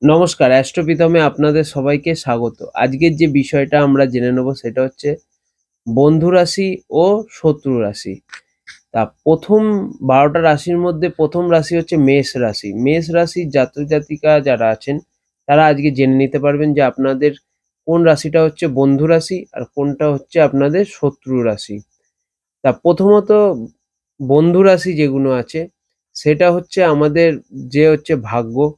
নমস্কার, অ্যাস্ট্রোপিথমে আপনাদের সবাইকে স্বাগত। আজকের যে বিষয়টা আমরা জেনে নেব সেটা হচ্ছে বন্ধু রাশি ও শত্রু রাশি। তা ১টা রাশির মধ্যে ১ম রাশি হচ্ছে মেষ রাশি। মেষ রাশির জাতক-জাতিকা যারা আছেন তারা আজকে জেনে নিতে পারবেন যে আপনাদের কোন রাশিটা হচ্ছে বন্ধু রাশি আর কোনটা হচ্ছে আপনাদের শত্রু রাশি। তা প্রথমত বন্ধু রাশি যেগুলো আছে সেটা হচ্ছে আমাদের যে হচ্ছে ভাগ্য,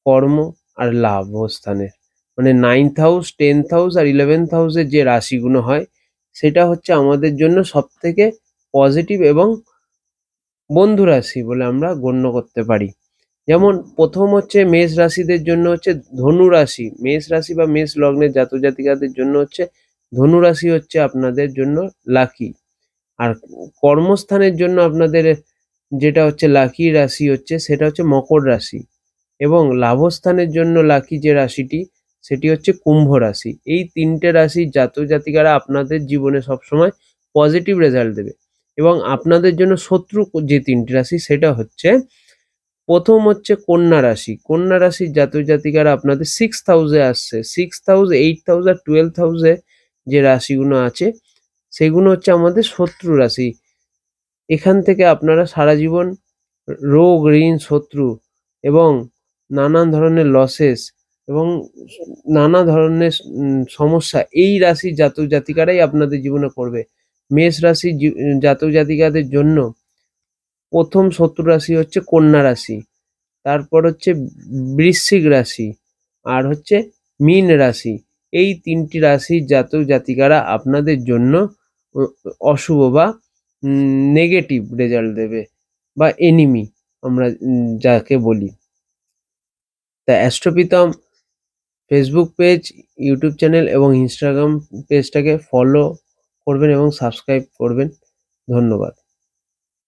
কর্ম আর লাভ স্থানের মানে 9th হাউস, 10th হাউস আর 11th হাউসের যে রাশিগুলো হয় সেটা হচ্ছে আমাদের জন্য সবথেকে পজিটিভ এবং বন্ধু রাশি বলে আমরা গণ্য করতে পারি। যেমন ১ম হচ্ছে মেষ রাশিদের জন্য হচ্ছে ধনু রাশি। মেষ রাশি বা মেষ লগ্নের জাতক-জাতিকাদের জন্য হচ্ছে ধনু রাশি হচ্ছে আপনাদের জন্য লাকি। আর কর্মস্থানের জন্য আপনাদের যেটা হচ্ছে লাকি রাশি হচ্ছে সেটা হচ্ছে মকর রাশি। এবং লাভস্থানের জন্য লাকি যে রাশিটি সেটি হচ্ছে কুম্ভ রাশি। এই ৩টে রাশির জাতক-জাতিকারা আপনাদের জীবনে সবসময় পজিটিভ রেজাল্ট দেবে। এবং আপনাদের জন্য শত্রু যে ৩টি রাশি সেটা হচ্ছে ১ম হচ্ছে কন্যা রাশি। কন্যা রাশির জাতক-জাতিকারা আপনাদের 6th হাউসে আসছে। 6th হাউস, 8th হাউস আর 12th হাউসে যে রাশিগুলো আছে সেগুলো হচ্ছে আমাদের শত্রু রাশি। এখান থেকে আপনারা সারা জীবন রোগ, ঋণ, শত্রু এবং নানান ধরনের লসেস এবং নানা ধরনের সমস্যা এই রাশির জাতক-জাতিকারাই আপনাদের জীবনে পড়বে। মেষ রাশির জাতক-জাতিকাদের জন্য ১ম শত্রু রাশি হচ্ছে কন্যা রাশি। তারপর হচ্ছে বৃশ্চিক রাশি আর হচ্ছে মীন রাশি। এই ৩টি রাশির জাতক-জাতিকারা আপনাদের জন্য অ অশুভ বা নেগেটিভ রেজাল্ট দেবে বা এনিমি আমরা যাকে বলি। তা অ্যাস্ট্রোপিথম ফেসবুক পেজ, ইউটিউব চ্যানেল এবং ইনস্টাগ্রাম পেজটাকে ফলো করবেন এবং সাবস্ক্রাইব করবেন। ধন্যবাদ।